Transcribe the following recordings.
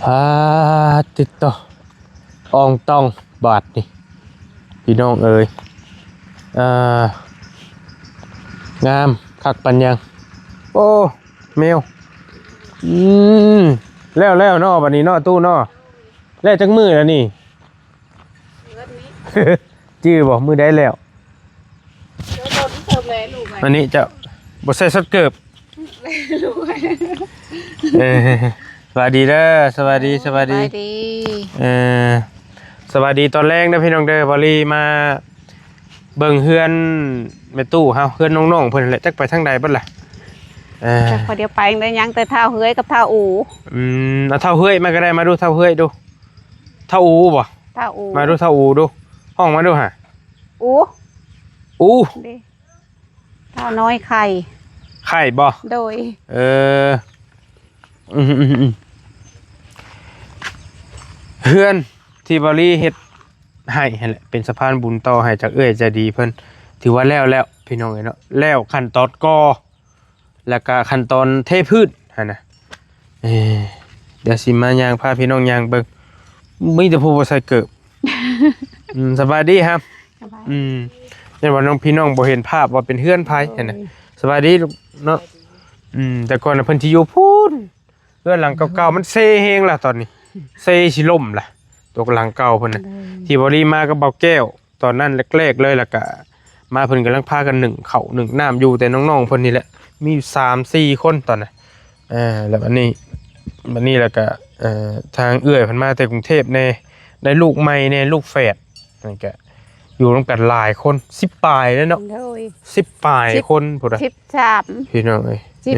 พาติดต่ออองต้องบาทนี่พี่น้องเอ๋ยงามคักปัญญังโอ้แมวแล้วเนาะบัดนี้เนาะตู้เนาะแล้วจักมือแล้วนี่ จื้อบ่มือได้แล้วอันนี้จะบ่ใส่สดเกิบสวัสดีเด้อสวัสดีสวัสดีสวัสดีตอนแรกนะพี่น้องเด้อบอลี่มาเบิ่งเฮือนแม่ตู้เฮาเฮือนน้องๆเพิ่นแหละจักไปทางใดเบิดล่ะจักพอเดียวไปได้ยังแต่เท้าเฮ้ยกับเท้าอูเอาเท่าเฮ้ยมาก็ได้มาดูเท่าเฮ้ยดูเท่าอูบ่เท้าอูมาดูเท่าอูดูห้องมาดูฮะอูเท้าน้อยไข่บ่โดยเฮือนที่บอลี่เฮ็ดให้แหละเป็นสะพานบุญต่อให้จากเอื้อยใจดีเพิ่นถือว่าแล้วพี่น้องเอ้ยเนาะแล้วขั้นตอนก่อแล้วก็ขั้นตอนเทพื้นหั่นน่ะเดี๋ยวสิมาย่างพาพี่น้องย่างเบิ่งมีแต่ผู้บ่ใส่เกิบสบายดีครับเนี่ยว่าน้องพี่น้องบ่เห็นภาพว่าเป็นเฮือนไผหั่นน่ะสบายดีเนาะแต่ก่อนน่ะเพิ่นสิอยู่พูนเฮือนหลังเก่าๆมันเซแฮงล่ะตอนนี้เซสิล่มล่ะตัวหลังเก่าเพิ่นน่ะที่บ่ได้มากับเบาแก้วตอนนั้นแรกๆเลยแล้วก็มาเพิ่นกำลังพากันนึ่งข้าวนึ่งน้ำอยู่แต่น้องๆเพิ่นนี่แหละมี3-4คนตอนน่ะแล้ววันนี้แล้วก็ทางเอื้อยเพิ่นมาแต่กรุงเทพแน่ได้ลูกใหม่แน่ลูกแฝดนั่นก็อยู่ร่วมกันหลายคน10ปลายแล้วเนาะ10ปลายคนพุ่นน่ะ13พี่น้องเอ้ย13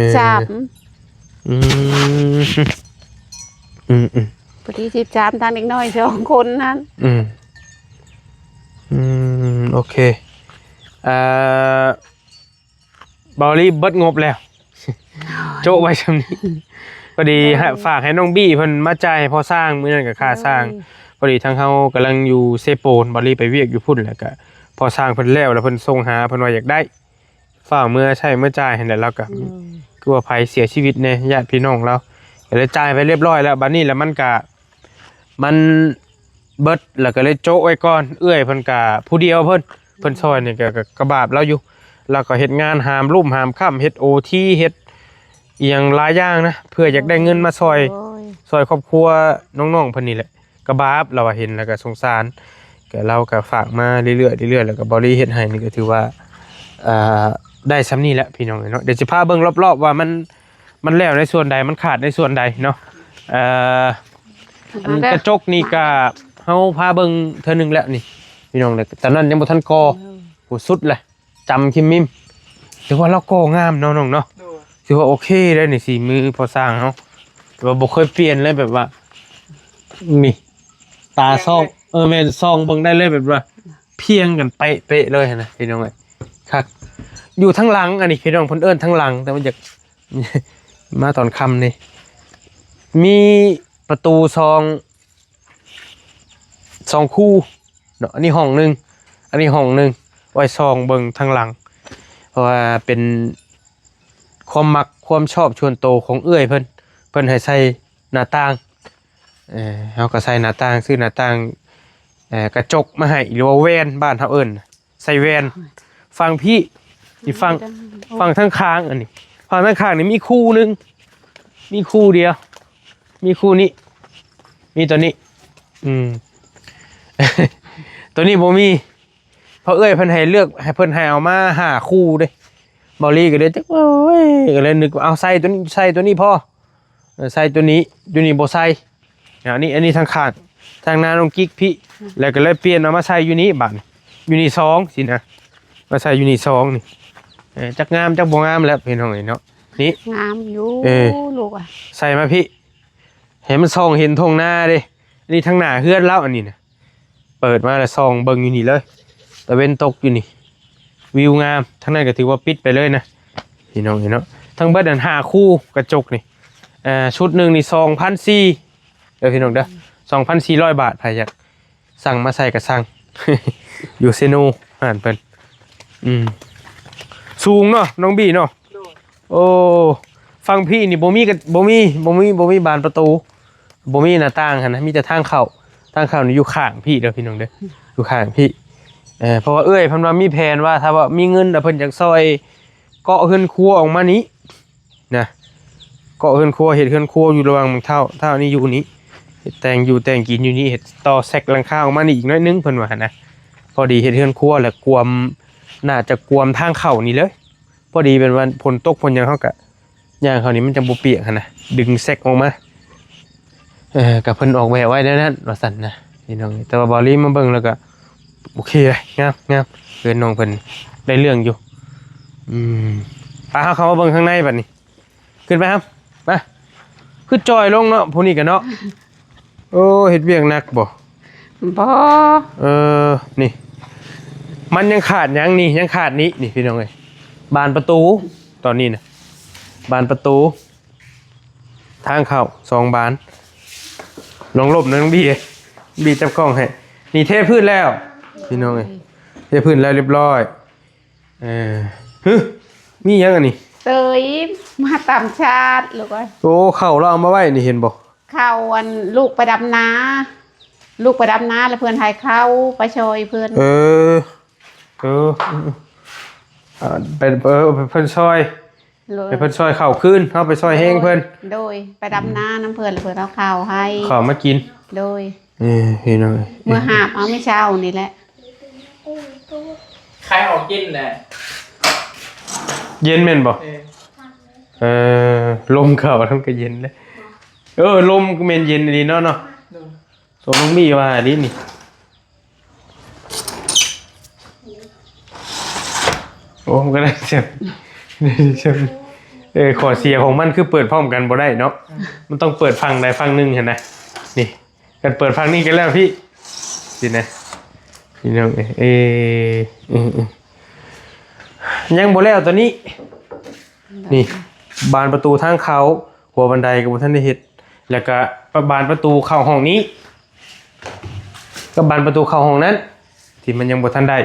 พอดี13ทางเด็กน้อย2คนนั้นโอเคบอลลี่เบิดงบแล้วโจ้ไว้ชำนี้พอดีฝากให้น้องบี้เพิ่นมาจ่ายพอสร้างมื้อนั้นก็ค่าสร้างพอดีทางเฮากำลังอยู่เซโปนบอลลี่ไปเวียกอยู่พุ่นแล้วก็พอสร้างเพิ่นแล้วเพิ่นส่งหาเพิ่นว่าอยากได้ฝากเมื่อใช้เมื่อจ่ายให้แล้วก็คือว่าภัยเสียชีวิตแน่ญาติพี่น้องเราก็เลยจ่ายไปเรียบร้อยแล้วบัดนี้แล้วมันเบิดแล้วก็เลยโจ๊ะไว้ก่อนเอื้อยเพิ่นก็ผู้เดียวเพิ่นซอยนี่ก็กระบาบเราอยู่แล้วก็เฮ็ดงานหามรุ่มหามค่ำเฮ็ด OT เฮ็ดอีหยังหลายอย่างนะเพื่ออยากได้เงินมาซอยครอบครัวน้องๆเพิ่นนี่แหละกระบาบเราเห็นแล้วก็สงสารก็เราก็ฝากมาเรื่อยๆแล้วก็บริเฮ็ดให้นี่ก็ถือว่าได้ซ้ำนี่แหละพี่น้องเนาะเดี๋ยวสิพาเบิ่งรอบๆว่ามันแล้วในส่วนใดมันขาดในส่วนใดเนาะกระจกนี่ก็เฮาพาเบิ่งเทื่อนึงแล้วนี่พี่น้องเลยตอนนั้นยังบ่ทันก่อโหสุดเลยจำคิมมิมถือว่าเราก่องามเนาะน้องเนาะถือว่าโอเคได้นี่สีมือพอสร้างเฮาแต่ว่าบ่เคยเปลี่ยนเลยแบบว่านี่ตาซ่องแม่นซ่องเบิ่งได้เลยแบบว่าเพียงกันเป๊ะเลยนะพี่น้องเอ้ยครับอยู่ทั้งหลังอันนี้พี่น้องเพิ่นเอิ้นทั้งหลังแต่มันอยากมาตอนค่ำนี่มีประตูซองคู่เนาะอันนี้ห้องนึงไว้ซองเบิ่งทางหลังเพราะว่าเป็นความมักความชอบชวนโตของเอื้อยเพิ่นให้ใส่หน้าต่างเฮาก็ใส่หน้าต่างซื้อหน้าต่างกระจกมาให้หรือว่าแว่นบ้านเฮาเอิ้นใส่แว่นฟังพี่อีฟังทั้งข้างอันนี้ฟังทั้งข้างนี่มีคู่นึงมีคู่เดียวมีคู่นี้มีตัวนี้ตัวนี้บ่มีเพราะเอ้ยเพิ่นให้เลือกให้เพิ่นให้เอามา5คู่เด้บอลลี่ก็เลยจักโอ้ยก็เลยนึกเอาใส่ตัวนี้พอใส่ตัวนี้อยู่นี่บ่ใส่อันนี้ทางข้างทางหน้าน้องกิ๊กพี่แล้วก็เลยเปลี่ยนเอามาใส่อยู่นี่บัดอยู่นี่2สินะมาใส่อยู่นี่2นี่จักงามจักบ่งามแล้วพี่น้องเนาะนี่งามอยู่ลูกอ่ะใส่มาพี่เห็นมันส่องเห็นทงหน้าเด้นี่ทางหน้าเฮือนแล้วอันนี้นะเปิดมาแล้วส่องเบิ่งอยู่นี่เลยตะเวนตกอยู่นี่วิวงามทั้งนั้นก็ถือว่าปิดไปเลยนะพี่น้องเนาะทั้งเบิดอัน5คู่กระจกนี่ชุดนึงนี่2,400เด้อพี่น้องเด้อ 2,400 บาทใครอยากสั่งมาใส่ก็สั่ง อยู่เซโนอ่านเพิ่นสูงเนาะน้องบี้เนาะโอ้ฟังพี่นี่บ่มีบานประตู บ่มีหน้าต่างหั่นนะมีแต่ทางเข้านี่อยู่ข้างพี่เด้อพี่น้องเด้ออยู่ข้างพี่เพราะว่าเอ้ยเพิ่นว่ามีแผนว่าถ้าว่ามีเงินแล้วเพิ่นอยากซอยเกาะเฮือนครัวออกมานี้นะเกาะเฮือนครัวเฮ็ดเฮือนครัวอยู่ระหว่างเท่านี้อยู่นี้เฮ็ดแต่งกินอยู่นี่เฮ็ดต่อแซกหลังคาออกมานี่อีกน้อยนึงเพิ่นว่าหั่นนะพอดีเฮ็ดเฮือนครัวแล้วกวมน่าจะกวมทางเข้านี่เลยพอดีเป็นวันฝนตกฝนหยังเฮาก็ย่างเขานี่มันจังบ่เปียกหั่นนะดึงแซกออกมากับเพิ่นออกแบบไว้แล้วนั่นว่าซั่นนะพี่น้องแต่ว่าบอลลี่มาเบิ่งแล้วก็โอเคเลยงามเพื่อนน้องเพิ่นได้เรื่องอยู่ไปเฮาเข้ามาเบิ่งข้างในบัดนี้ขึ้นไปครับมาคือจอยลงเนาะพวกนี้กันเนาะโอ้เฮ็ดเวียกหนักบ่ บ่ นี่มันยังขาดหยังนี่ยังขาดนี้นี่พี่น้องเอ้ยบานประตูตอนนี้นะบานประตูทางเข้า2บานลองลบนะน้องบีจับกล้องให้นี่เทพื้นแล้วพี่น้องเอ้ยเทพื้นแล้วเรียบร้อยมียังอันนี้เตยมาตามชาติลูกเอ้ยโอ้เข่าเราเอามาไว้นี่เห็นบ่เข้าวันลูกไปดำนาแล้วเพื่อนให้เข้าไปช่วยเพื่อนเป็นเพิ่นซอยไปเพิ่นซอยเข่าขึ้นเข้าไปซอยแห้งเพิ่นโดยไปดำนาน้ำเพื่อนเอาข้าวให้ข้าวมากินโดยพี่น้องเมื่อหาบเอาไม่เช้านี่แหละใครออกกินแหละเย็นแม่นบ่ลมเข้าทั้งก็เย็นเลยลมก็แม่นเย็นดีเนาะสมน้องมีว่าดินี่โอ้ก็ได้เสียงขอเสียของมันคือเปิดพร้อมกันบ่ได้เนาะมันต้องเปิดฟังใดฟังหนึ่งเห็นไหมนี่กันเปิดฟังนี่กันแล้วพี่สินะพี่น้องยังบ่แล้วตัวนี้นี่บานประตูทางเขาหัวบันไดกับท่านได้เฮ็ดแล้วก็บานประตูเข้าห้องนี้ก็บานประตูเข้าห้องนั้นที่มันยังบ่ทันได้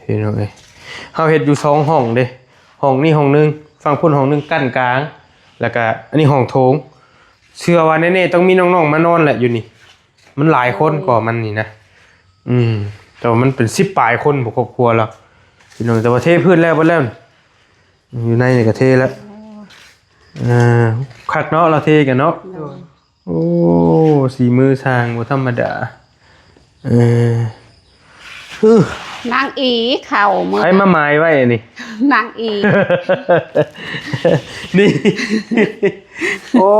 พี่น้องเฮาเฮ็ดอยู่2ห้องเด้ห้องนี้ห้องนึงฝั่งพุ่นห้องนึงกั้นกลางแล้วก็อันนี้ห้องโถงเชื่อว่าแน่ๆต้องมีน้องๆมานอนแหละอยู่นี่มันหลายคนกว่ามันนี่นะแต่ว่ามันเป็น10ปลายคนบ่ครอบครัวแล้วพี่น้องแต่ว่าเทพื้นแล้วบ่แล้วอยู่ในนี่ก็เทแล้วคักเนาะเราเทกันเนาะโอ้สีมือสร้างบ่ธรรมดานางอีเข่ามือให้มาหมายไว้นี่นางอีนี่โอ้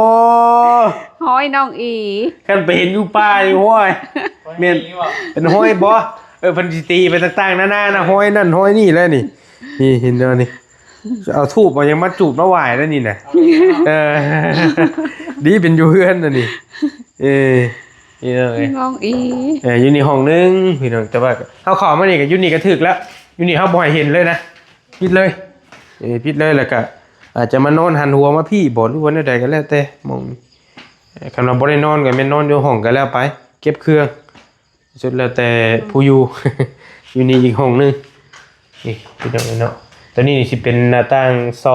ห้อยน้องอีกันไปเห็นอยู่ป่านี่ห้อยเมียนเป็นห้อยบ่พันตีไปต่างๆนานานะห้อยนั่นห้อยนี่แล้วนี่เห็นแล้วนี่เอาทูบเอายังมาจูบมาไหว้แล้วนี่นะดีเป็นอยู่เพื่อนน่ะนี่นี่เลยน้องอีอยู่นี่ห้องนึงพี่น้องแต่ว่าเขาขอมานี่กับยูนี่ก็ถึกแล้วยูนี่เขาบ่อยเห็นเลยนะปิดเลยปิดเลยแล้วก็อาจจะมานอนหันหัวมาพี่บ่หรือว่าใดก็แล้วแต่มองคำว่าบ่ได้นอนก็แม่นนอนอยู่ห้องก็แล้วไปเก็บเครื่องสุดแล้วแต่ผู้อยู่อยู่นี่อีกห้องนึงนี่พี่น้องเนาะตัวนี้สิเป็นหน้าต่าง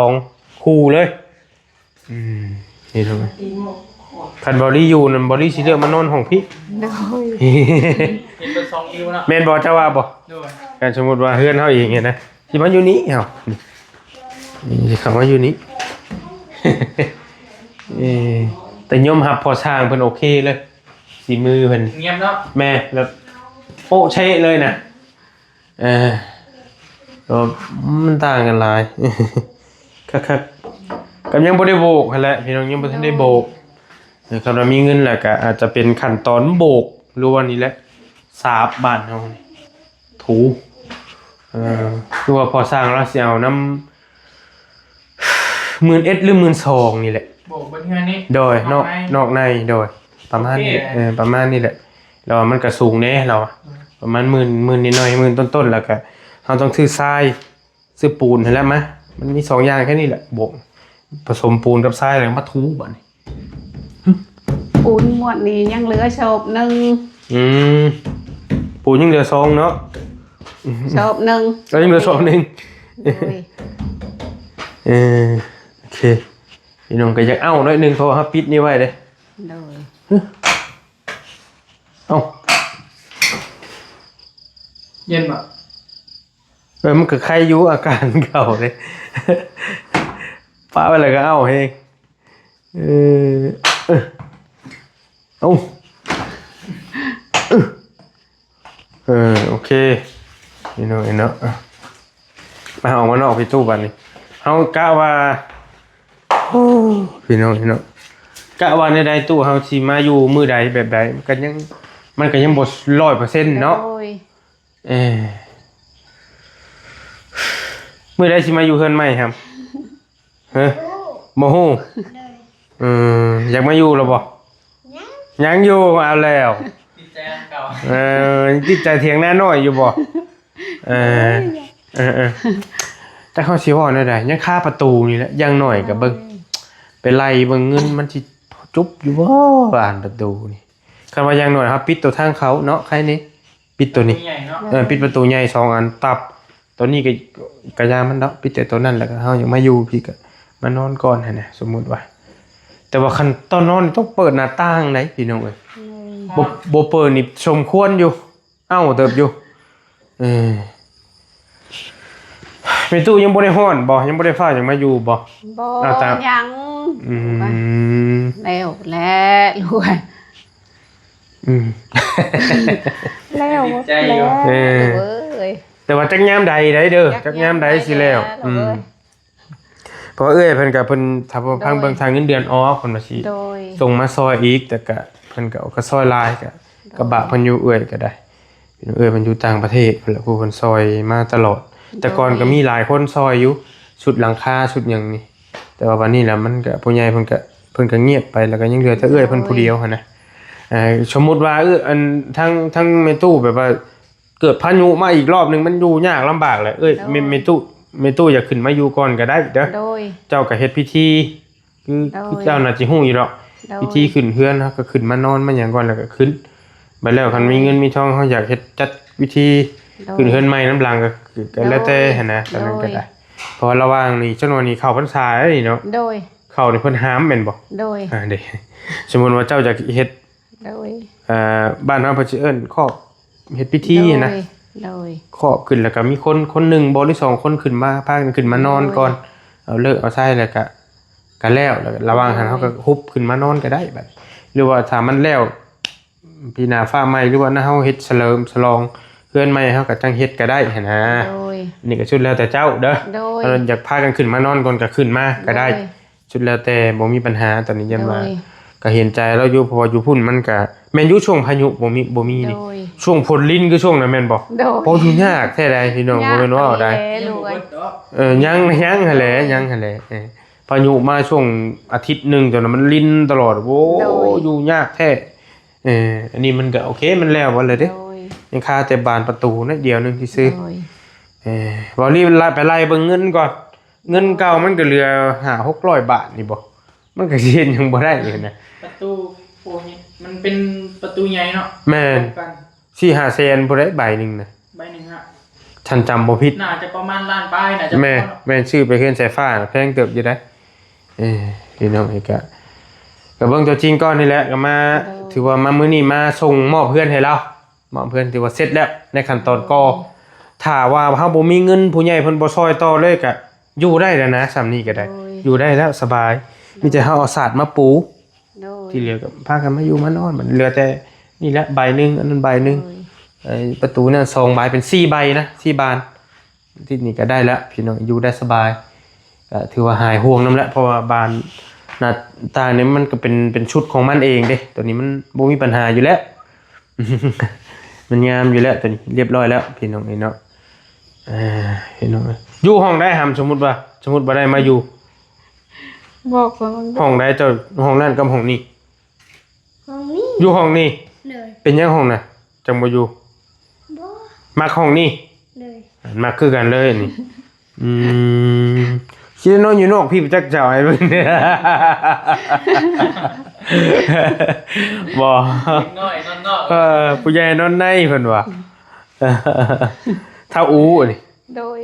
2คู่เลยนี่ถูกมั้ยคันบอลี่อยู่นั่นบอลี่สิเลือกมานอนห้องพี่เห็นเป็น2นิ้วนะแม่นบ่เจ้าว่าบ่การสมมุติว่าเฮือนเฮาเองเนี่ยนะสิมาอยู่นี้เฮานี่คำว่าอยู่นี้แต่ยอมรับพอสร้างเพิ่นโอเคเลยสีมือเพิ่นเงียบเนาะแม่แบบโป๊ะเชะเลยนะมันต่างกันหลายคักๆกับยังบ่ได้โบกหั่นแหละพี่น้องยังบ่ทันได้โบกครับเรามีเงินแหละก็อาจจะเป็นขั้นตอนโบกหรือว่านี่แหละสาบบ้านเฮาถูคือว่าพอสร้างแล้วสิเอาน้ำ11,000หรือ12,000นี่แหละโบกบนเฮือนนี่โดยนอกในโดยประมาณนี้ประมาณนี้แหละแล้วมันก็สูงแน่เราประมาณ10,000นิดหน่อย10,000ต้นๆแล้วก็เฮาต้องซื้อทรายซื้อปูนให้แล้วมั้ยมันมี2อย่างแค่นี้แหละโบกผสมปูนกับทรายแล้วมาถูบัดนี้ปูนหมดนี้ยังเหลือโฉบนึงปูนยังเหลือ2เนาะโฉบนึงแล้วยังเหลือ2นึงโอเคพี่น้องก็อยากเอาหน่อยนึงเพราะว่าปิดนี่ไว้เด้ โดย เอ้า เย็นปะ มันก็ใครอยู่อาการเก่าเลย ป้าไปเลยก็เอ้าเฮงเออเอ้าโอเคนี่เนาะนี่เนาะมาออกมานอกพี่ตู้บัดนี้เอากะว่าโอ้พี่น้องพี่น้องกะว่าในใดตู้เฮาสิมาอยู่มื้อใดแบบใดมันก็ยังบ่100%เนาะ โดย มื้อใดสิมาอยู่เฮือนใหม่ครับฮะบ่ฮู้อยากมาอยู่แล้วบ่ยังอยู่เอาแล้ว ติดใจอันเก่า ติดใจเถียงหน้าน้อยอยู่บ่แต่เขาสิว่าแนวใดยังคาประตูนี่แหละยังหน่อยก็เบิ่งไปไล่เบิ่งเงินมันสิจุบอยู่บ่บ้านประตูนี่คันว่ายังหน่อยครับปิดตัวทางเขาเนาะใครนี่ปิดตัวนี้ ใหญ่เนาะ ปิดประตูใหญ่2อันตับตัวนี้ก็ยามันเนาะปิดแต่ตัวนั้นแล้วก็เฮายังมาอยู่พี่ก็มานอนก่อนหั่นน่ะสมมุติว่าแต่ว่าคันตอนนอนนี่ต้องเปิดหน้าต่างไหนพี่น้องเอ้ยบ่เปิดนี่สมควรอยู่เอ้าเติบอยู่แม่ตู้ยังบ่ได้ฮ้อนบ่ยังบ่ได้ฟ้ายังมาอยู่บ่ บ่ เอาตาม ยัง แล้วลูก แล้ว ใจอยู่ เอ้ย แต่ว่าจักยามใดได้เด้อจักยามใดสิแล้วเพราะเอ้ยเพิ่นก็เพิ่นถ้าบ่พังเบิ่งทางเงินเดือนออกเพิ่นว่าสิ โดย ส่งมาซอยอีกแต่ก็เพิ่นก็เอาก็ซอยหลายก็กระบะเพิ่นอยู่เอ้ยก็ได้เอ้ยเพิ่นอยู่ต่างประเทศเพิ่นละผู้เพิ่นซอยมาตลอด แต่ก่อนก็มีหลายคนซอยอยู่ชุดหลังคาชุดหยังนี่แต่ว่าวันนี้ล่ะมันก็ผู้ใหญ่เพิ่นก็เงียบไปแล้วก็ยังเหลือแต่เอ้ยเพิ่นผู้เดียวหั่นนะสมมุติว่าอันทั้งแม่ตู้แบบว่าเกิดพายุมาอีกรอบนึงมันอยู่ยากลำบากแหละแม่ตู้อยากขึ้นมาอยู่ก่อนก็ได้เด้อ โดย เจ้าก็เฮ็ดพิธีคือเจ้าน่ะสิฮู้อยู่ดอกพิธีขึ้นเฮือนเฮาก็ขึ้นมานอนมาหยังก่อนแล้วก็ขึ้นไปแล้วคันมีเงินมีทองเฮาอยากเฮ็ดจัดวิธีขึ้นเฮือนใหม่น้ำหลังก็แล้วแต่หั่นนะตอนนั้นก็ได้เพราะระหว่างนี้จังหวะนี้เข้าพรรษาแล้วนี่เนาะ โดย เข้านี่เพิ่นห้ามแม่นบ่ โดย เด้สมมุติว่าเจ้าอยากเฮ็ด โดย บ้านเฮาเพิ่นสิเอิ้นครอบเฮ็ดพิธีนะ โดย ครอบขึ้นแล้วก็มีคนหนึ่งบ่หรือ2คนขึ้นมาพากันขึ้นมานอนก่อนเอาเลิกเอาใช้แล้วก็แล้วระหว่างหันเฮาก็ฮุบขึ้นมานอนก็ได้บัดหรือว่าถ้ามันแล้วปีหน้าฟ้าใหม่หรือว่าเฮาเฮ็ดเฉลิมฉลองเฮือนใหม่เฮาก็จังเฮ็ดก็ได้หั่นนะ โดย นี่ก็ชุดแล้วแต่เจ้าเด้อ โดย ถ้าอยากพากันขึ้นมานอนก่อนก็ขึ้นมาก็ได้ชุดแล้วแต่บ่มีปัญหาตอนนี้ยันว่าก็เห็นใจเราอยู่เพราะว่าอยู่พุ่นมันก็แม่นอยู่ช่วงพายุบ่มีนี่ โดย ช่วงฝนลิ้นคือช่วงนั้นแม่นบ่ โดย โอ้อยู่ยากแท้ใดพี่น้องบ่แม่นว่าเอาได้ ลูก ยังหั่นแหละยังหั่นแหละพายุมาช่วงอาทิตย์หนึงจนมันลิ้นตลอดโอ้อยู่ยากแท้อันนี้มันก็โอเคมันแล้วบ่เลยเด้ โดย ยังคาแต่บานประตูนิดเดียวนึงที่ซื้อ โดย บ่รีบไปไล่เบิ่งเงินก่อนเงินเก่ามันก็เหลือ500-600 บาทนี่บ่มันก็สิเฮ็ดหยังบ่ได้เลยนะ ประตูโอ้ยมันเป็นประตูใหญ่เนาะ แม่น กัน 4-5 แสนบ่ได้ใบหนึงนะ ใบหนึ่งฮะ ฉันจำบ่ผิด น่าจะประมาณล้านป้ายน่าจะ แม่ชื่อไปเฮือนสายฟ้าน่ะแพงเติบอยู่ได้พี่น้องอีกก็เบิ่งตัวจริงก่อนนี่แหละก็มาถือว่ามามื้อนี้มาส่งมอบเพื่อนให้เรามอบเพื่อนถือว่าเสร็จแล้วในขั้นตอนก่อถ้าว่าเฮาบ่มีเงินผู้ใหญ่เพิ่นบ่ซอยต่อเลยก็อยู่ได้แล้วนะส่ำนี้ก็ได้อยู่ได้แล้วสบายมีแต่เฮาเอาศาสตร์มาปู โดย ที่เหลือก็พากันมาอยู่มานอนมันเหลือแต่นี่แหละใบหนึงอันนั้นใบหนึงไอ้ประตูนั่น2ใบเป็น4ใบนะ4บานที่นี่ก็ได้แล้วพี่น้องอยู่ได้สบายก็ถือว่าหายห่วงนำแล้วเพราะว่าบานหน้าต่างนี่มันก็เป็นชุดของมันเองเด้ตัวนี้มันบ่มีปัญหาอยู่แล้ว มันงามอยู่แล้วตัวนี้เรียบร้อยแล้วพี่น้องเนาะพี่น้องอยู่ห้องได้หำสมมุติว่าได้มาอยู่ บอกว่ามัน ห้องได้เจ้าห้องนั่นกับห้องนี้ ห้องนี้ อยู่ห้องนี้ เลย เป็นยังห้องน่ะจังบ่อยู่ บ่ มักห้องนี้ เลย มักคือกันเลยนี่คิดว่านอนอยู่นอกพี่ไปจักเจ้าให้เบิ่งเนี่ย บ่ น้อยนอก ผู้ใหญ่นอนในเพิ่นว่า เท่าอูนี่ โดย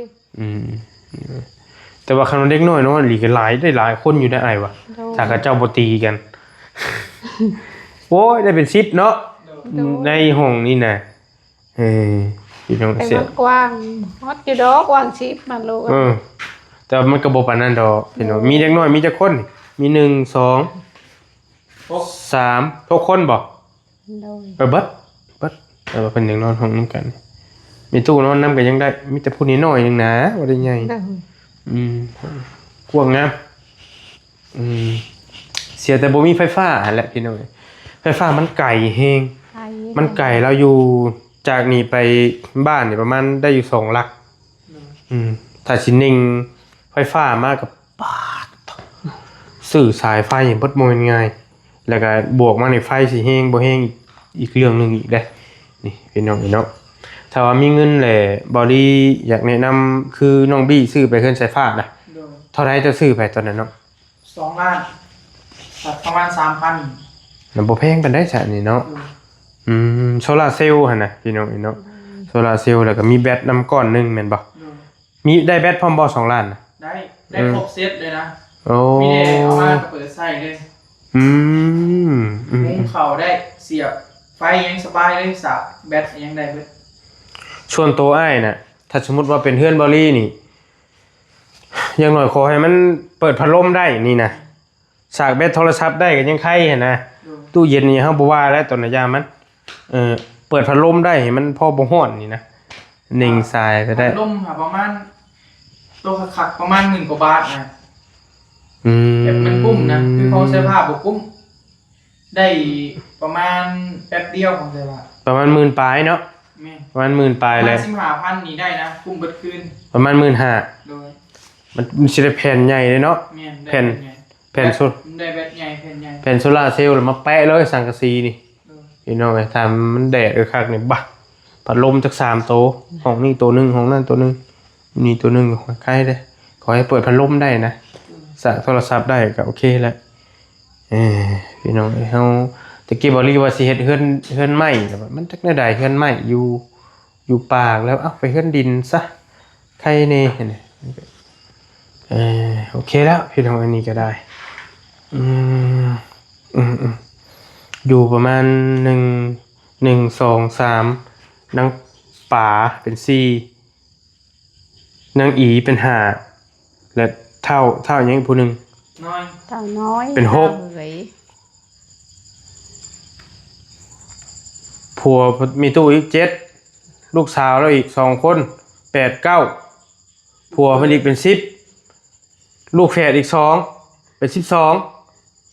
แต่ว่าคันเด็กน้อยเนาะหลีก็หลายได้หลายคนอยู่ได้อ้ายวะถ้าเขาเจ้าบ่ตีกัน โอ้ยได้เป็น10เนาะในห้องนี่น่ะพี่น้อง แต่ เสีย มันกว้างฮอตอยู่ดอกกว้างชิปมันลูก แต่มันก็บ่ปานนั้นดอกพี่น้องมีเด็กน้อยมีจักคนมี1 2 3 6คนบ่ โดย เบิดแต่ว่าเพิ่นยังนอนห้องนํกันมีตู้นอนนํก็ยังได้มีแต่ผู้นี้น้อยนึงนะบ่ได้ใหญ่ โดย กว้างงามเสียแต่บ่มีไฟฟ้าหั่นแหละพี่น้องไฟฟ้ามันไกลแฮง ไทย มันไกลเราอยู่จากนี่ไปบ้านนี่ประมาณได้อยู่2ลักถ้าสินิ่งไฟฟ้ามากกับปาดสื่อสายไฟอย่างเบิดบ่แม่นง่ายแล้วก็บวกมาในไฟสิแฮงบ่แฮงอีกเรื่องนึงอีกเด้นี่พี่น้องเนาะถ้าว่ามีเงินแหละบอดี้อยากแนะนำคือน้องบี้ซื้อไปเครื่องใช้ไฟฟ้าน่ะเท่าไหร่จะซื้อไปตอนนั้นเนาะ 2 ล้านตัดประมาณ 3,000 มันบ่แพงปานใดซะนี่เนาะโซลาร์เซลล์หั่นน่ะพี่น้องเนาะโซลาร์เซลล์แล้วก็มีแบตนำก้อนนึงแม่นบ่มีได้แบตพร้อมบ่2ล้านน่ะ ได้ครบเซตเลยนะ โอ้ มีได้เอามาเปิดใส่เลยมุ้งเข่าได้เสียบไฟยังสบายเลยสับแบตยังได้เบิด ส่วนตัวอ้ายน่ะถ้าสมมุติว่าเป็นเฮือนบอลี่นี่อย่างน้อยขอให้มันเปิดพัดลมได้นี่นะสากแบตโทรศัพท์ได้ก็ยังไข่หั่นนะตู้เย็นนี่เฮาบ่ว่าแล้วตอนระยะมันเปิดพัดลมได้ให้มันพอบ่ร้อนนี่นะนิ่งสายก็ได้ ลมค่ะประมาณตัวขักประมาณ10,000 กว่าบาทนะแบบมันกุ้มนะคือเขาใช้ผ้าบกุ้มได้ประมาณแป๊บเดียวของเสื้อผ้าประมาณ10,000ปลายเนาะประมาณ10,000ปลายเลย 15,000นี่ได้นะกุ้มเบิดคืน ประมาณ15,000 โดยมันสิได้แผ่นใหญ่เลยเนาะแผ่นโซ ได้แบตใหญ่แผ่นใหญ่ แผ่นโซล่าร์เซลล์แล้วมาแปะเลยสังกะสีนี่พี่น้องไอ้ทำมันแดดคักนี่บักพัดลมจัก3โตะห้องนี้ตัวนึงห้องนั้นตัวนึงนี่ตัวนึงใกล้เด้ขอให้เปิดพัดลมได้นะสะโทรศัพท์ได้ก็โอเคแล้วพี่น้องเฮาตะกี้บ่รีว่าสิเฮ็ดเฮือนไม้แต่ว่ามันจักแนวใดเฮือนไม้อยู่ปากแล้วเอ้าไปเฮือนดินซะใครแน่นี่โอเคแล้วพี่น้องอันนี้ก็ได้อยู่ประมาณ1 2 3นางป๋าเป็น4นางอีเป็น5และเท่าอย่างอีกผู้หนึง น้อย เท่าน้อย เป็น6ผัวมีตู้อีก7ลูกสาวแล้วอีก2คน8 9ผัวเพิ่นอีกเป็น10ลูกแฝดอีก2เป็น12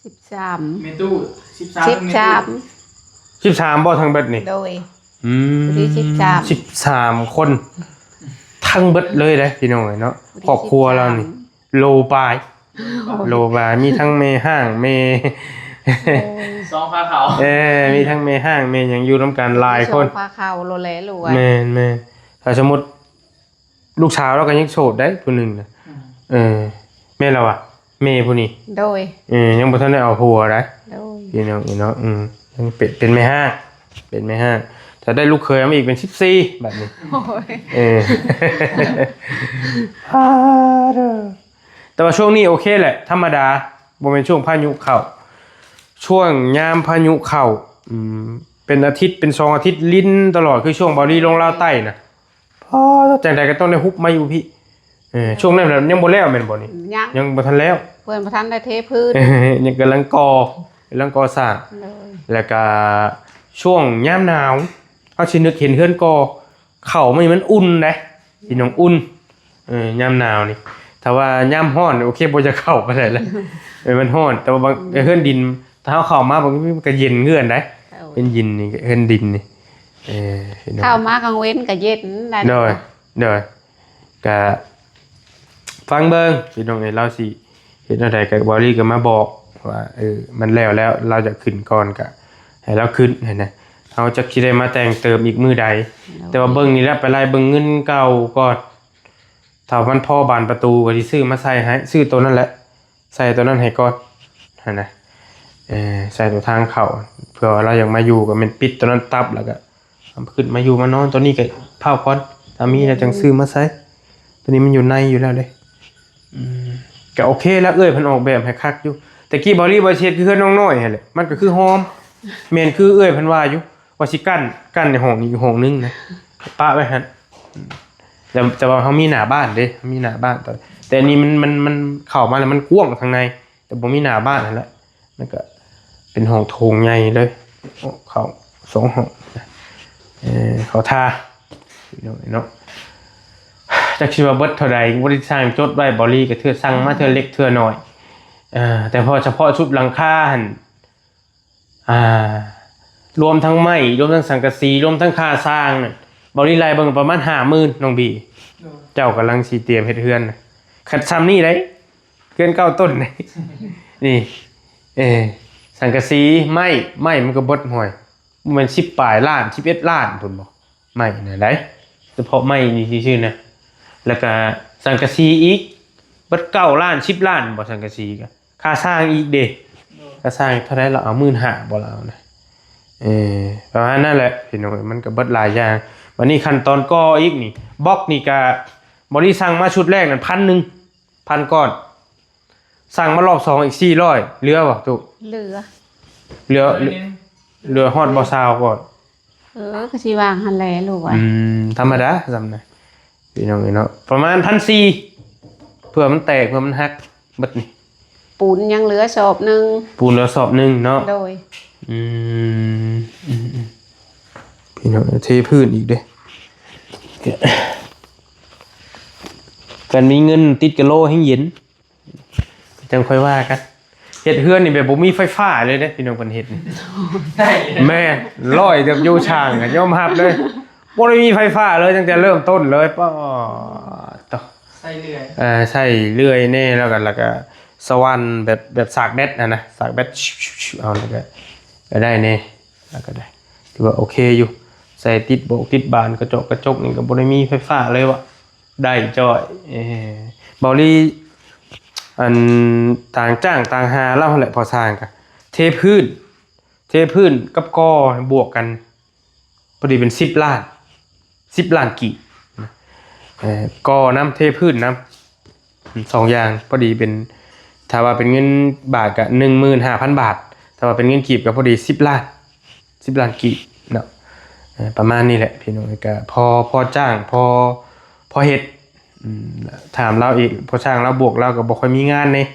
13 เมตู้13 13บ่ทั้งเบิดนี่ โดย ที่13คนทั้งเบิดเลยเด้พี่น้องเนาะครอบครัวเรานี่โลปลายมีทั้งแม่ห้างแม่ 2ผ้าขาว มีทั้งแม่ห้างแม่หยังอยู่นํกันหลายคน พาเข้าโลแลรวย แม่ถ้าสมมุติลูกสาวเราก็ยังโสดได้ผู้หนึงน่ะแม่เราอ่ะแม่ผู้นี้ โดย ยังบ่ทันได้เอาผัวได้ โดย พี่น้องเนาะยังเป็นแม่ห้างถ้าได้ลูกเคยมาอีกเป็น14แบบนี้แต่ว่าช่วงนี้โอเคแหละธรรมดาบ่เป็นช่วงพายุเข้าช่วงยามพายุเข้าเป็นอาทิตย์เป็น2อาทิตย์ลิ้นตลอดคือช่วงบริลงลาวใต้น่ะพอจังได๋ก็ต้องได้ฮุบมาอยู่พี่ช่วงนั้นยังบ่แล้วแม่นบ่นี่ยังบ่ทันแล้ว เพิ่นบ่ทันได้เทพื้น ยังกำลังก่อสร้างแล้วก็ช่วงยามหนาวเฮาสินึกเห็นเฮือนก่อเข้ามันอุ่นเด้พี่น้องอุ่นยามหนาวนี่ถ้าว่ายามร้อนโอเคบ่จะเข้าปานใดแล้วมันร้อนแต่ว่าบางเฮือนดินถ้าเฮาเข้ามาบางทีมันก็เย็นเฮือนได้เป็นยินนี่เฮือนดินนี่พี่น้องเข้ามากลางเว้นก็เย็นได้ด้อยก็ฟังเบิ่งพี่น้องเราสิเฮ็ดจังได๋ก็บ่รีก็มาบอกว่ามันแล้วเราจะขึ้นก่อนก็ให้เราขึ้นเห็นนะเฮาจะสิได้มาแต่งเติมอีกมื้อใดแต่ว่าเบิ่งนี่แหละไปไล่เบิ่งเงินเก่าก่อนถ้ามันพอบานประตูก็สิซื้อมาใส่ให้ซื้อตัวนั้นแหละใส่ตัวนั้นให้ก่อนหั่นนะใส่ตัวทางเข้าเผื่อเราอยากมาอยู่ก็แม่นปิดตัวนั้นตับแล้วก็ขึ้นมาอยู่มานอนตัวนี้ก็เผาก่อนถ้ามีแล้วจังซื้อมาใส่ตัวนี้มันอยู่ในอยู่แล้วเด้ก็โอเคแล้วเพิ่นออกแบบให้คักอยู่แต่ แต่กี้บอลี่บอเชียดคือเฮือนน้องน้อยหั่นแหละมันก็คือหอมแม่นคือเอ้ยเพิ่นว่าอยู่ว่าสิกั้นในห้องนี้อยู่ห้องนึงนะปะไว้หั่นแต่ว่าเฮามีหน้าบ้านเด้มีหน้าบ้านแต่อันนี้มันเข้ามาแล้วมันกว้างข้างในแต่บ่มีหน้าบ้านนั่นแหละมันก็เป็นห้องโถงใหญ่เลยเข้า2ห้องเขาท่าเนาะจักสิว่าเบิดเท่าใดบ่ได้สร้างจดไว้บอลี่ก็เทื่อสั่งมาเทื่อเล็กเทื่อน้อยแต่พอเฉพาะชุดหลังคาหั่นรวมทั้งไม้รวมทั้งสังกะสีรวมทั้งค่าสร้างน่ะบริไลเบิ่งประมาณ 50,000 น้องบีเจ้ากำลังสิเตรียมเฮ็ดเฮือนน่ะคัดซ้ำนี่ได้เฮือน9ต้นนี่นี่สังกะสีไม้มันก็เบิดห่วยมัน10ปลายล้าน11ล้านพุ่นบ่ไม้น่ะได้เฉพาะไม้นี่ซื่อๆนะแล้วก็สังกะสีอีกเบิด9ล้าน10ล้านบ่สังกะสีก็ค่าสร้างอีกเด้ค่าสร้างเท่าใดเราเอา 15,000 บ่เรานะประมาณนั้นแหละพี่น้องมันก็เบิดหลายอย่างวันนี้ขั้นตอนก่ออีกนี่บล็อกนี่ก็บ่ได้สั่งมาชุดแรกนั่น1,000ก้อนสั่งมารอบ2อีก400เหลือบ่ตุ เหลือฮอดบ่ซาวก่อนก็สิวางหั่นแหละลูกไว้ธรรมดาซำนะพี่น้องเนาะประมาณ 1,400 เพื่อมันแตกเพื่อมันหักเบิดนี่ปูนยังเหลือสอบนึงปูนเหลือสอบนึงเนาะโดยพี่น้องเทพื้นอีกเด้กันมีเงินติดกะโลให้เย็นจังค่อยว่ากันเฮ็ดเฮือนนี่แบบบ่มีไฟฟ้าเลยเด้พี่น้องเพิ่นเฮ็ดนี่ได้แม่ร้อยกับอยู่ช่างก็ยอมรับเลยบ่ได้มีไฟฟ้าเลยตั้งแต่เริ่มต้นเลยป้อต่อใส่เลื่อยใช่เลื่อยแน่แล้วก็สวรรค์แบบสากแบตนะสากแบตเอาแล้วก็ได้แน่แล้วก็ได้ถือว่าโอเคอยู่ใส่ติดโบกติดบานกระจกนี่ก็บ่ได้มีไฟฟ้าเลยวะได้จ้อยบอลี่อันต่างจ้างต่างหาเล่าแหละพอสร้างกันเทพื้นกับกอบวกกันพอดีเป็น10 ล้านกี่กอน้ำเทพื้นน้ำ2อย่างพอดีเป็นถ้าว่าเป็นเงินบาทก็ 15,000 บาทถ้าว่าเป็นเงินกีบก็พอดี10 ล้านกีบเนาะประมาณนี้แหละพี่น้องก็พอจ้างพอเฮ็ดถามเราอีกพอช่างเราบวกเราก็บ่ค่อยมีงานนี่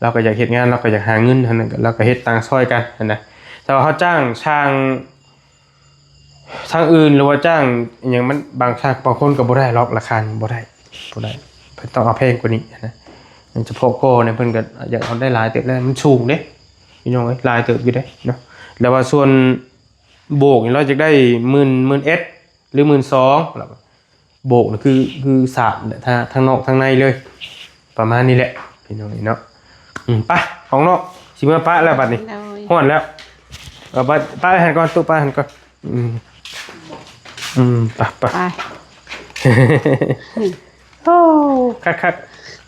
เราก็อยากเฮ็ดงานเราก็อยากหาเงินเท่านั้นเราก็เฮ็ดต่างซอยกันนะแต่ว่าเขาจ้างช่างอื่นหรือว่าจ้างอย่างมันบางช่างบางคนก็บ่ได้หรอกราคาบ่ได้เพิ่นต้องเอาแพงกว่านี้นะเฉพาะโกเนี่ยเพิ่นก็อยากเอาได้หลายเติบแล้วมันสูงเด้พี่น้องเอ้ยหลายเติบอยู่เด้เนาะแล้วว่าส่วนโบกนี่เราจะได้10,000 เอสหรือ 12,000 แล้วโบกนี่คือสาดทางนอกทางในเลยประมาณนี้แหละพี่น้องเนาะไปของนอกสิมาปะแล้วบัดนี้ฮ้อนแล้วบัดป้าหันก่อนตุ๊ป้าหันก่อนไปโอ้คัก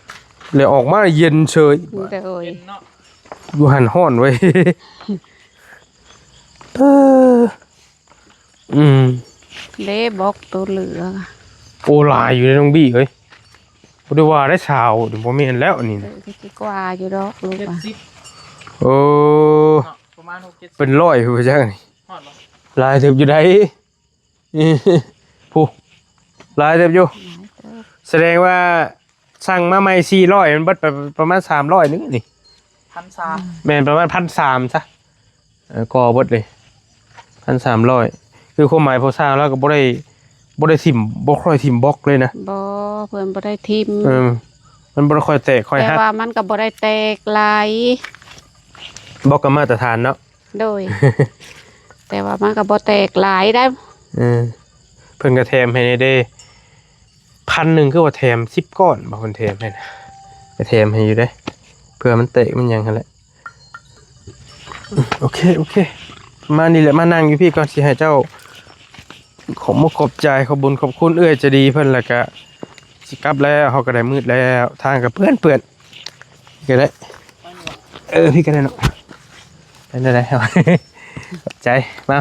ๆเลยออกมาเย็นเฉยอยู่หันฮ้อนไว้เด้บอกตัวเหลือโอ้ลายอยู่ในน้องบี้เอ้ยบ่ได้ว่าได้ชาวเดี๋ยวบ่แม่นแล้วอันนี้นะสิกว่าอยู่ดอกลูกว่าโอ้ประมาณ6-7เป็น100คือจังนี่ฮอดบ่ลายเต็มอยู่ได้ผู้ลายเต็มอยู่แสดงว่าสั่งมาใหม่400มันเบิดไปประมาณ300นึงนี่ 1,300แม่นประมาณ 1,300 ซะก็เบิดเลย 1,300คือความหมายพอสร้างแล้วก็บ่ได้ทิ่มบ่ค่อยทิ่มบล็อกเลยนะบ่เพิ่นบ่ได้ทิ่มมันบ่ค่อยแตกค่อยหักแต่ว่ามันก็บ่ได้แตกหลายบล็อกก็มาตรฐานเนาะโดยแต่ว่ามันก็บ่แตกหลายได้เพิ่นก็แถมให้ได้ 1,000คือว่าแถม10 ก้อนบ่เพิ่นแถมให้นะก็แถมให้อยู่ได้เพื่อมันเตะมันหยังหั่นแหละโอเคมานี่แหละมานั่งอยู่พี่ก่อนสิให้เจ้าขอบใจขอบบุญขอบคุณเอื้อยจะดีเพิ่นแล้วก็สิกลับแล้วเฮาก็ได้มืดแล้วทางก็เปื้อนก็ได้พี่ก็ได้เนาะได้ขอบใจมา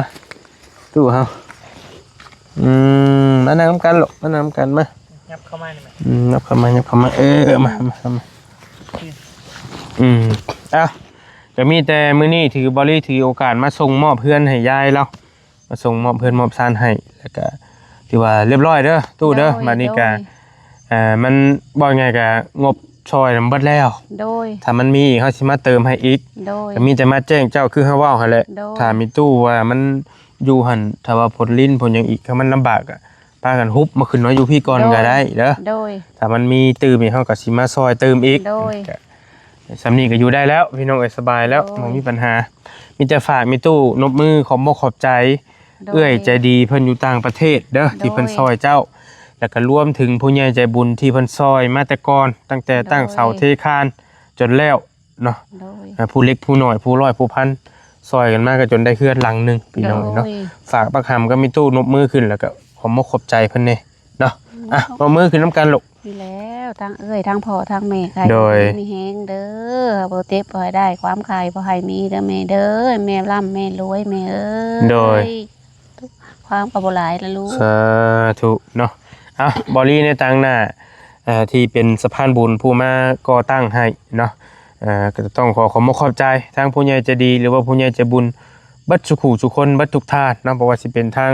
ตู้เฮามานั่งกันลูกมานั่งกันมายับเข้ามานี่แม่ยับเข้ามามา ก็มีแต่มื้อนี้ถือบริถือโอกาสมาส่งมอบเพื่อนให้ยายเรามาส่งมอบเพื่อนมอบซานให้แล้วก็ถือว่าเรียบร้อยเด้อตู้เด้อมานี่ก็มันบ่ไงก็งบช่วยนำเบิดแล้ว โดย ถ้ามันมีอีกเฮาสิมาเติมให้อีก โดย ก็มีแต่มาแจ้งเจ้าคือเฮาเว้าหั่นแหละ โดย ถ้ามีตู้ว่ามันอยู่หั่นถ้าว่าผลลิ้นผลหยังอีกถ้ามันลำบากอะพากันฮุบมาขึ้นมาอยู่พี่ก่อนก็ได้เด้อ โดย ถ้ามันมีเติมอีกเฮาก็สิมาซอยเติมอีก โดย สำนีก็อยู่ได้แล้วพี่น้องสบายแล้ว โอ้ย ไม่มีปัญหา มีแต่ฝากมีตู้นบมือขอบมกขอบใจ โดย เอื้อยใจดีเพิ่นอยู่ต่างประเทศเด้อที่เพิ่นซอยเจ้า แล้วก็รวมถึงผู้ใหญ่ใจบุญที่เพิ่นซอยมาแต่ก่อนตั้งแต่ตั้งเสาเทคานจนแล้วเนาะ โดย ผู้เล็กผู้น้อยผู้ร้อยผู้พันซอยกันมาก็จนได้เฮือนหลังหนึงพี่น้องเนาะ โดย ฝากปักหำก็มีตู้นบมือขึ้นแล้วก็ขอบมกขอบใจเพิ่นเน่เนาะอ่ะนบมือขึ้นน้ำกันลูก นี่แล้วทางทางพ่อทางแม่ใคร โดย มีแฮงเด้อบ่เจ็บบ่ให้ได้ความใครบ่ให้มีเด้อแม่เด้อแม่ร่ำแม่รวยแม่เอ้ย โดย ความก็บ่หลายละลูก สาธุเนาะอ่ะบอลี่ในตังหน้าที่เป็นสะพานบุญผู้มาก่อตั้งให้เนาะก็จะต้องขอขอบใจทางผู้ใหญ่ใจดีหรือว่าผู้ใหญ่ใจบุญบัดสุขุสุคนบัดทุกท่านเนาะเพราะว่าสิเป็นทาง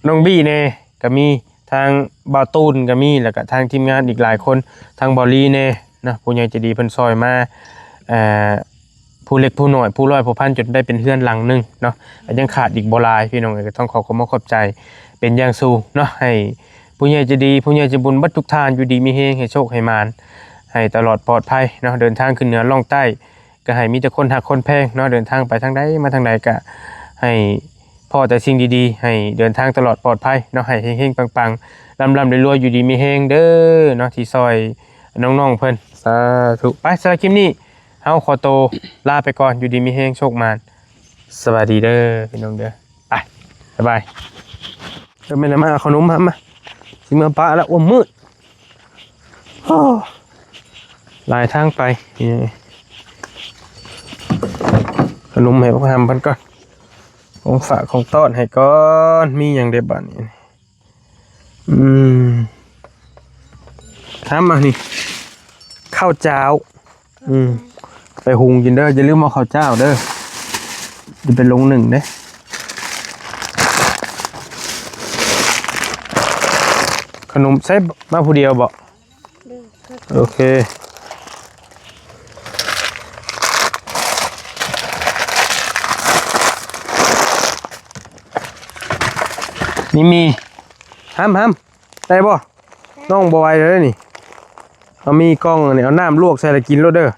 น้องบี้เน่ก็มีทางบ่าวตูนก็มีแล้วก็ทางทีมงานอีกหลายคนทางบอลี่เน่นะผู้ใหญ่ใจดีเพิ่นซอยมาผู้เล็กผู้น้อยผู้ร้อยผู้พันจนได้เป็นเฮือนหลังหนึงเนาะยังขาดอีกบ่หลายพี่น้องก็ต้องขอบใจเป็นอย่างสูงเนาะให้ผู้ใหญ่ใจดีผู้ใหญ่ใจบุญบัดทุกท่านอยู่ดีมีเฮงให้โชคให้มานให้ตลอดปลอดภัยเนาะเดินทางขึ้นเหนือล่องใต้ก็ให้มีแต่คนหักคนแพงเนาะเดินทางไปทางใดมาทางใดก็ให้พ่อแต่สิ่งดีๆให้เดินทางตลอดปลอดภัยเนาะให้เฮงๆปังๆร่ำๆรวยๆอยู่ดีมีเฮงเด้อเนาะที่ซอยน้องๆเพิ่นสาธุไปสำหรับคลิปนี้เฮาขอโตวลาไปก่อนอยู่ดีมีเฮงโชคมานสวัสดีเด้อพี่น้องเด้อไปบ๊ายบายเดี๋ยวแม่นำมาเอาขนมมาสิเมื่อปะแล้วอ้วมมืดโอ้หลายทางไปนี่ขนมให้พ่อทำเพิ่นก่อนของฝากของต้อนให้ก่อนมีอย่างเด็ดบ้านนี่ทำมานี่ข้าวเจ้าไปหุงกินเด้ออย่าลืมเอาข้าวเจ้าเด้อจะเป็นลงหนึ่งเด้ขนมใส่มาผู้เดียวบ่โอเคมีห้ามได้บ่น้องบ่ไหวเลยนี่เอามีกล้องนี่เอาน้ำลวกใส่แล้วกินรถเด้อ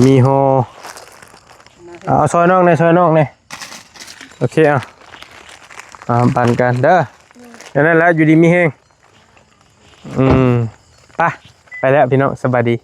มีห่อเอาซอยน้องในซอยน้องในโอเคปั่นกันเด้ออย่างนั้นแล้วอยู่ดีมีแห้งไปแล้วพี่น้องสบายดี